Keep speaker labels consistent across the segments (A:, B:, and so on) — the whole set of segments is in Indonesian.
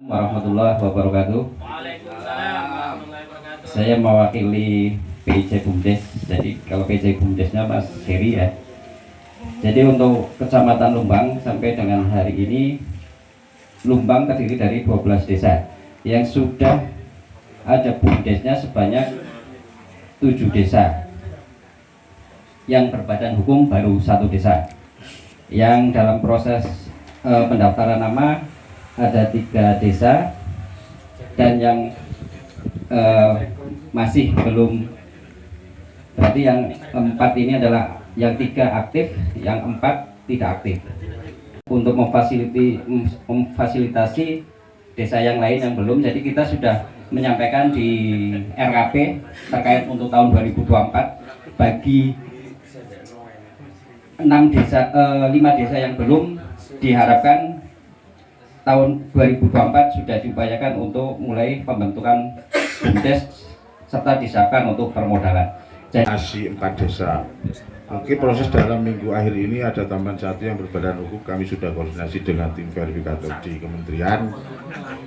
A: Warahmatullahi wabarakatuh. Saya mewakili PIJ BUMDes. Jadi kalau PIJ BUMDesnya Mas Heri ya. Jadi untuk Kecamatan Lumbang sampai dengan hari ini, Lumbang terdiri dari 12 desa yang sudah ada BUMDesnya sebanyak 7 desa. Yang berbadan hukum baru 1 desa. Yang dalam proses pendaftaran nama ada 3 desa, dan yang masih belum, berarti yang 4 ini adalah yang 3 aktif, yang 4 tidak aktif. Untuk memfasilitasi desa yang lain yang belum, jadi kita sudah menyampaikan di RKP terkait untuk tahun 2024 bagi 5 desa yang belum, diharapkan tahun 2024 sudah diupayakan untuk mulai pembentukan BUMDes serta disiapkan untuk permodalan.
B: Masih 4 desa. Mungkin proses dalam minggu akhir ini ada tambahan 1 yang berbadan hukum. Kami sudah koordinasi dengan tim verifikator di kementerian.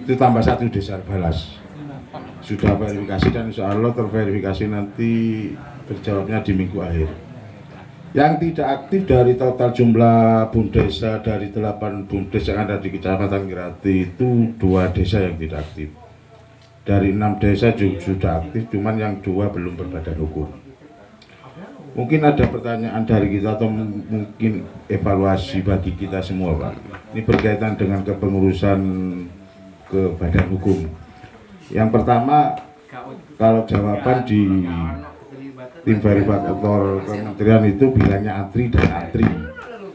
B: Itu tambah 1 desa balas. Sudah verifikasi dan insya Allah terverifikasi nanti terjawabnya di minggu akhir. Yang tidak aktif dari total jumlah BUMDesa dari 8 BUMDes yang ada di Kecamatan Grati itu 2 desa yang tidak aktif. Dari 6 desa juga sudah aktif, cuman yang 2 belum berbadan hukum. Mungkin ada pertanyaan dari kita atau mungkin evaluasi bagi kita semua, Pak. Ini berkaitan dengan kepengurusan ke badan hukum. Yang pertama, kalau jawaban di tim verifikator kementerian itu bilangnya antri dan antri,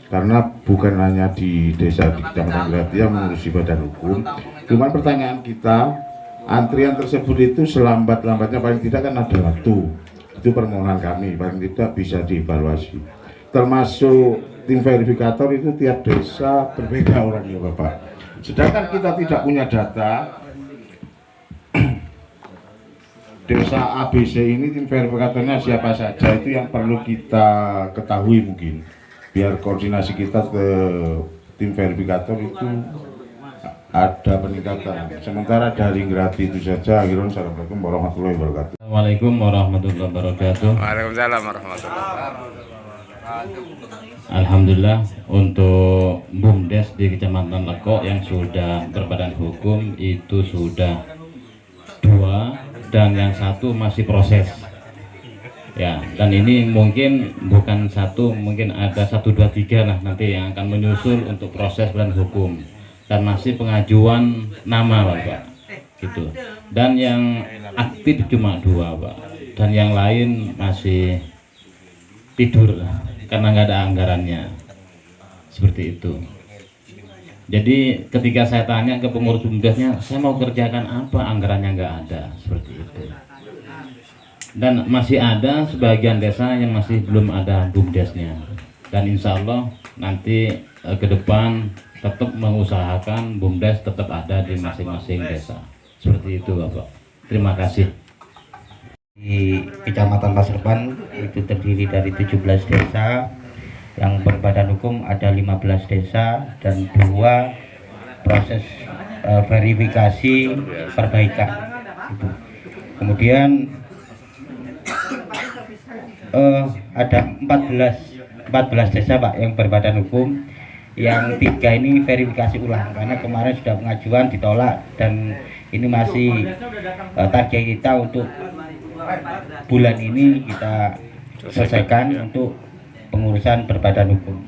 B: karena bukan hanya di desa di Kecamatan Grati yang mengurusi badan hukum. Cuman pertanyaan kita, antrian tersebut itu selambat-lambatnya paling tidak kan ada waktu. Itu permohonan kami, paling tidak bisa dievaluasi. Termasuk tim verifikator itu tiap desa berbeda orangnya, Bapak. Sedangkan kita tidak punya data desa ABC ini, tim verifikatornya siapa saja, itu yang perlu kita ketahui mungkin, biar koordinasi kita ke tim verifikator itu ada peningkatan. Sementara dari Grati itu saja. Assalamualaikum warahmatullahi wabarakatuh.
A: Assalamualaikum warahmatullahi wabarakatuh.
C: Waalaikumsalam warahmatullahi wabarakatuh.
A: Alhamdulillah untuk BUMDes di Kecamatan Lekok yang sudah berbadan hukum itu sudah 2, dan yang 1 masih proses ya, dan ini mungkin bukan 1, mungkin ada 1, 2, 3 lah nanti yang akan menyusul untuk proses badan hukum, dan masih pengajuan nama Pak gitu. Dan yang aktif cuma 2 Pak, dan yang lain masih tidur karena nggak ada anggarannya, seperti itu. Jadi ketika saya tanya ke pengurus BUMDesnya, saya mau kerjakan apa, anggarannya nggak ada, seperti itu. Dan masih ada sebagian desa yang masih belum ada BUMDesnya. Dan insya Allah nanti ke depan tetap mengusahakan BUMDes tetap ada di masing-masing desa. Seperti itu Bapak. Terima kasih.
D: Di Kecamatan Pasirpan itu terdiri dari 17 desa. Yang berbadan hukum ada 15 desa dan 2 proses verifikasi perbaikan. Kemudian ada 14 desa Pak yang berbadan hukum, yang 3 ini verifikasi ulang karena kemarin sudah pengajuan ditolak, dan ini masih target kita untuk bulan ini kita selesaikan untuk pengurusan berbadan hukum.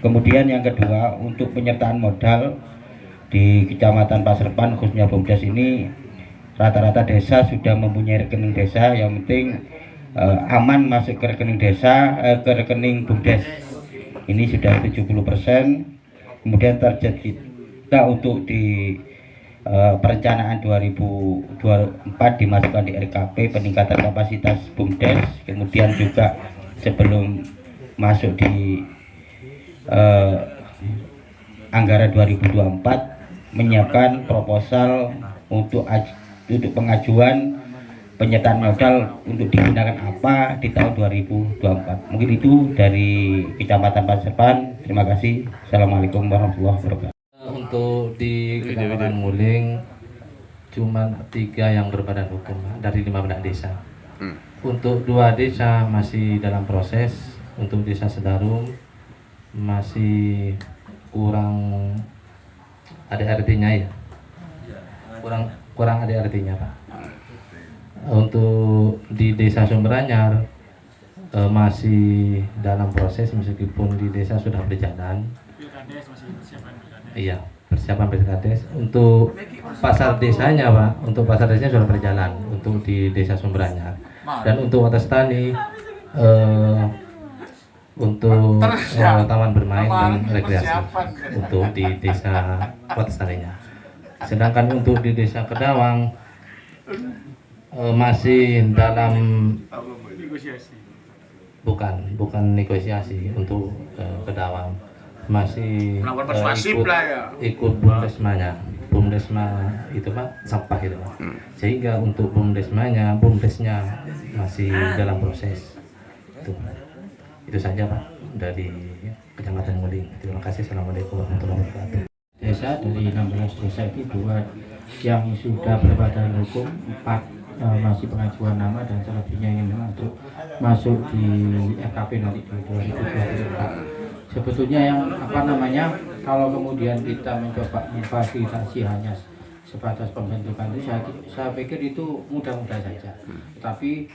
D: Kemudian yang kedua, untuk penyertaan modal di Kecamatan Pasirpan khususnya BUMDes ini, rata-rata desa sudah mempunyai rekening desa. Yang penting aman masuk ke rekening desa, ke rekening BUMDes ini sudah 70%. Kemudian target kita untuk di perencanaan 2024 dimasukkan di RKP peningkatan kapasitas BUMDes. Kemudian juga sebelum masuk di anggaran 2024 menyiapkan proposal untuk pengajuan penyertaan modal untuk digunakan apa di tahun 2024. Mungkin itu dari Kecamatan Pasirpan. Terima kasih. Assalamualaikum warahmatullahi wabarakatuh.
E: Untuk di Kecamatan Nguling cuma 3 yang berbadan hukum dari 15 desa. Untuk 2 desa masih dalam proses. Untuk desa Sedarum masih kurang ADRT-nya ya, kurang ADRT-nya Pak. Untuk di desa Sumberanyar masih dalam proses, meskipun di desa sudah berjalan. Iya, persiapan Pilkades. Untuk pasar desanya Pak, untuk pasar desanya sudah berjalan untuk di desa Sumberanyar. Dan untuk Watastani untuk taman bermain dan rekreasi untuk di desa Watastaninya. Sedangkan untuk di desa Kedawang masih dalam bukan negosiasi untuk Kedawang, masih ikut bumdesma itu Pak, sampah itu Pak. Sehingga untuk bumdesnya masih dalam proses. Itu saja Pak dari Kecamatan Nguling. Terima kasih. Assalamualaikum warahmatullahi wabarakatuh.
F: Desa dari 16 desa itu 2 yang sudah berbadan hukum, 4 masih pengajuan nama, dan selebihnya yang masuk di RKP nanti di 2024. Sebetulnya yang kalau kemudian kita mencoba memfasilitasi hanya sebatas pembentukan itu, saya pikir itu mudah-mudah saja. Tapi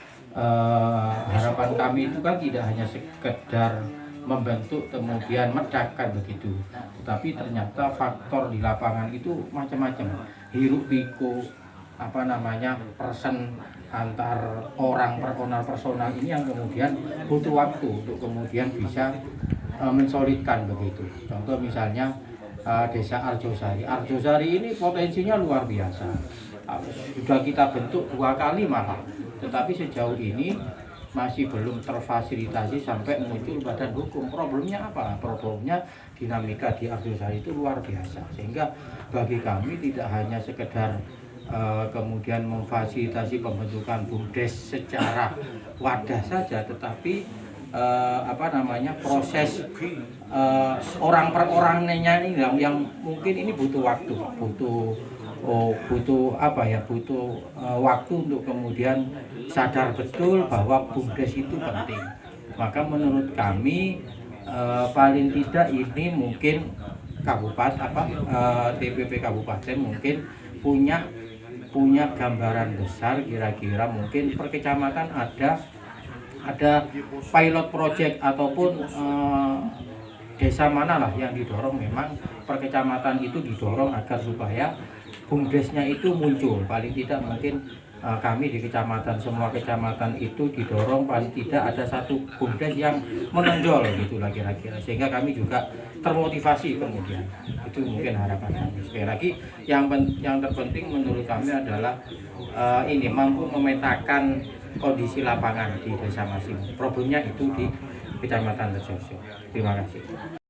F: harapan kami itu kan tidak hanya sekedar membentuk kemudian medakkan begitu, tetapi ternyata faktor di lapangan itu macam-macam, hiruk pikuk person antar orang personal ini yang kemudian butuh waktu untuk kemudian bisa mensolidkan begitu. Contoh misalnya desa Arjosari ini potensinya luar biasa, sudah kita bentuk 2 kali malah, tetapi sejauh ini masih belum terfasilitasi sampai muncul badan hukum. Problemnya apa? Problemnya dinamika di Arjosari itu luar biasa, sehingga bagi kami tidak hanya sekedar kemudian memfasilitasi pembentukan BUMDes secara wadah saja, tetapi proses orang per orangnya ini yang mungkin ini butuh waktu, butuh waktu untuk kemudian sadar betul bahwa BUMDes itu penting. Maka menurut kami paling tidak ini mungkin TPP Kabupaten mungkin punya gambaran besar, kira-kira mungkin per kecamatan ada pilot project ataupun desa manalah yang didorong, memang per kecamatan itu didorong agar supaya BUMDesnya itu muncul. Paling tidak mungkin kami di kecamatan, semua kecamatan itu didorong paling tidak ada satu BUMDes yang menonjol gitulah kira-kira, sehingga kami juga termotivasi kemudian. Itu mungkin harapan kami. Sekali lagi yang terpenting menurut kami adalah ini mampu memetakan kondisi lapangan di desa masing. Problemnya itu di Kecamatan Rejoso. Terima kasih.